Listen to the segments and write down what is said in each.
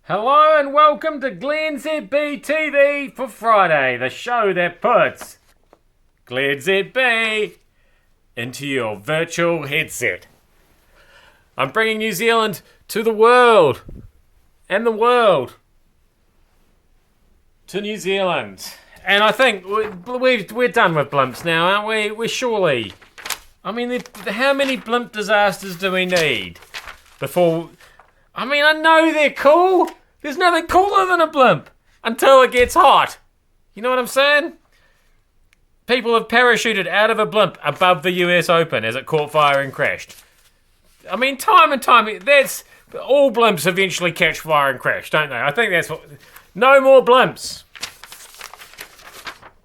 Hello and welcome to glennzb TV for Friday, the show that puts glennzb into your virtual headset. I'm bringing New Zealand to the world, and the world to New Zealand. And I think we're done with blimps now, aren't we? We're surely. I mean, how many blimp disasters do we need before... I mean, I know they're cool. There's nothing cooler than a blimp until it gets hot. You know what I'm saying? People have parachuted out of a blimp above the US Open as it caught fire and crashed. I mean, time and time, all blimps eventually catch fire and crash, don't they? I think that's what... No more blimps.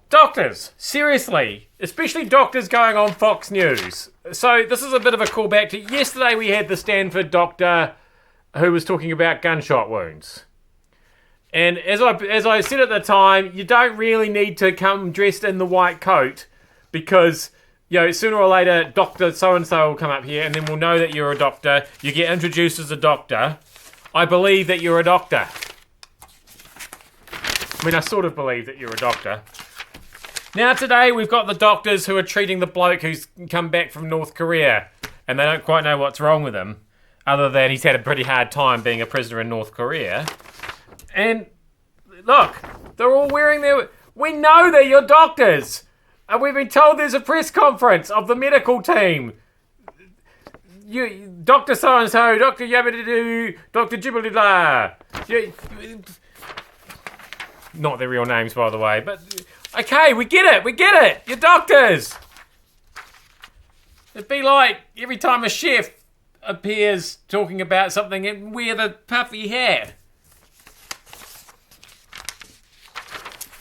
Doctors, seriously, especially doctors going on Fox News. So this is a bit of a callback to yesterday. We had the Stanford doctor who was talking about gunshot wounds. And as I said at the time, you don't really need to come dressed in the white coat because, you know, sooner or later, Dr. So-and-so will come up here and then we'll know that you're a doctor. You get introduced as a doctor. I believe that you're a doctor. I mean, I sort of believe that you're a doctor. Now today, we've got the doctors who are treating the bloke who's come back from North Korea and they don't quite know what's wrong with him. Other than he's had a pretty hard time being a prisoner in North Korea. And look, they're all wearing their... We know that you're doctors. And we've been told there's a press conference of the medical team. You, Dr. So-and-so, Dr. Yabba-doo, Dr. Jibba-doo-da. Not their real names, by the way. But, okay, we get it. You're doctors. It'd be like every time a chef appears talking about something and wear the puffy hat.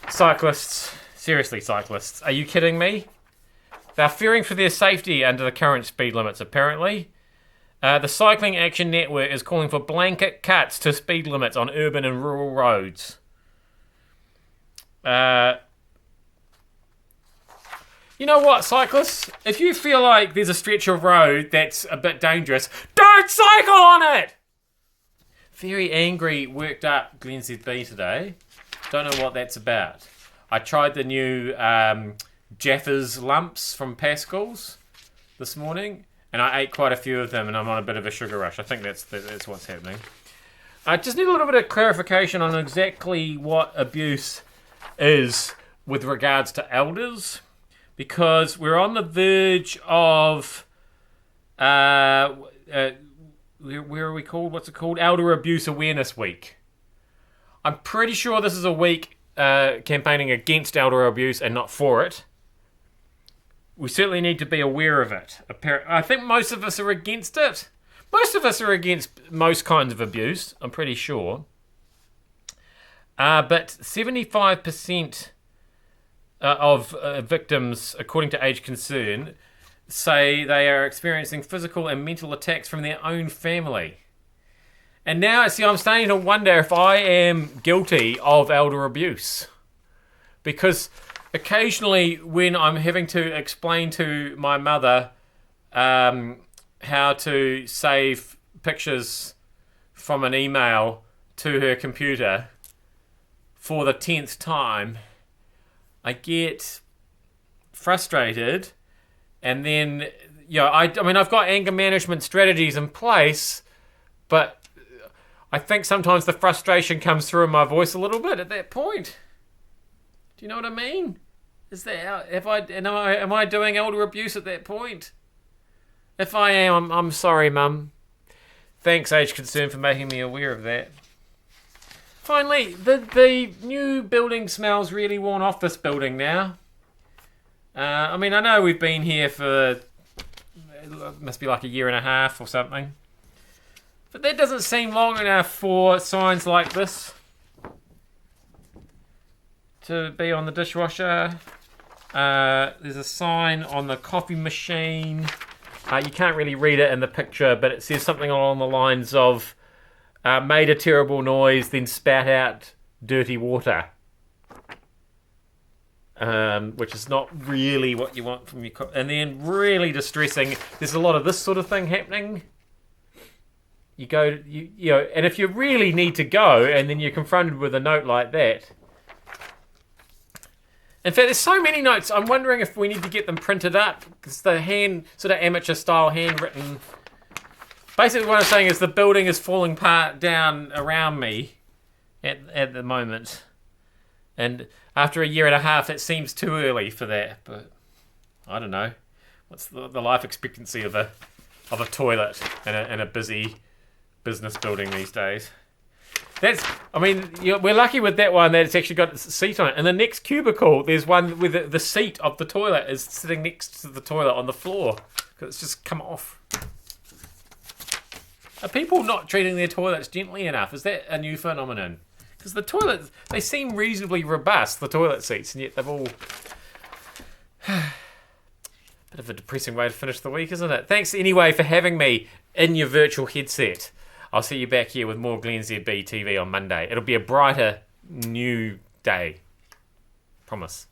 Cyclists. Seriously, cyclists. Are you kidding me? They're fearing for their safety under the current speed limits, apparently. The Cycling Action Network is calling for blanket cuts to speed limits on urban and rural roads. You know what, cyclists? If you feel like there's a stretch of road that's a bit dangerous, don't cycle on it! Very angry, worked up glennzb today. Don't know what that's about. I tried the new Jaffa's lumps from Pascal's this morning, and I ate quite a few of them, and I'm on a bit of a sugar rush. I think that's what's happening. I just need a little bit of clarification on exactly what abuse is with regards to elders. Because we're on the verge of, where are we called? What's it called? Elder Abuse Awareness Week. I'm pretty sure this is a week campaigning against elder abuse and not for it. We certainly need to be aware of it. I think most of us are against it. Most of us are against most kinds of abuse, I'm pretty sure. But 75%... of victims, according to Age Concern, say they are experiencing physical and mental attacks from their own family. And now, see, I'm starting to wonder if I am guilty of elder abuse. Because occasionally when I'm having to explain to my mother how to save pictures from an email to her computer for the 10th time, I get frustrated, and then, you know, I mean, I've got anger management strategies in place, but I think sometimes the frustration comes through in my voice a little bit at that point. Do you know what I mean? Is that am I doing elder abuse at that point? If I am, I'm sorry, Mum. Thanks, Age Concern, for making me aware of that. Finally, the new building smells really worn off this building now. I mean, I know we've been here for, it must be like a year and a half or something. But that doesn't seem long enough for signs like this to be on the dishwasher. There's a sign on the coffee machine. You can't really read it in the picture, but it says something along the lines of, made a terrible noise, then spat out dirty water. Which is not really what you want from your... And then really distressing, there's a lot of this sort of thing happening. you go, you know, and if you really need to go, and then you're confronted with a note like that. In fact, there's so many notes. I'm wondering if we need to get them printed up, because the sort of amateur style handwritten. Basically, what I'm saying is the building is falling down around me at the moment, and after a year and a half, it seems too early for that. But I don't know. What's the life expectancy of a toilet in a busy business building these days? We're lucky with that one that it's actually got a seat on it. In the next cubicle, there's one with the seat of the toilet is sitting next to the toilet on the floor because it's just come off. Are people not treating their toilets gently enough? Is that a new phenomenon? Because the toilets, they seem reasonably robust, the toilet seats, and yet they've all... Bit of a depressing way to finish the week, isn't it? Thanks anyway for having me in your virtual headset. I'll see you back here with more Glenn ZB TV on Monday. It'll be a brighter, new day. Promise.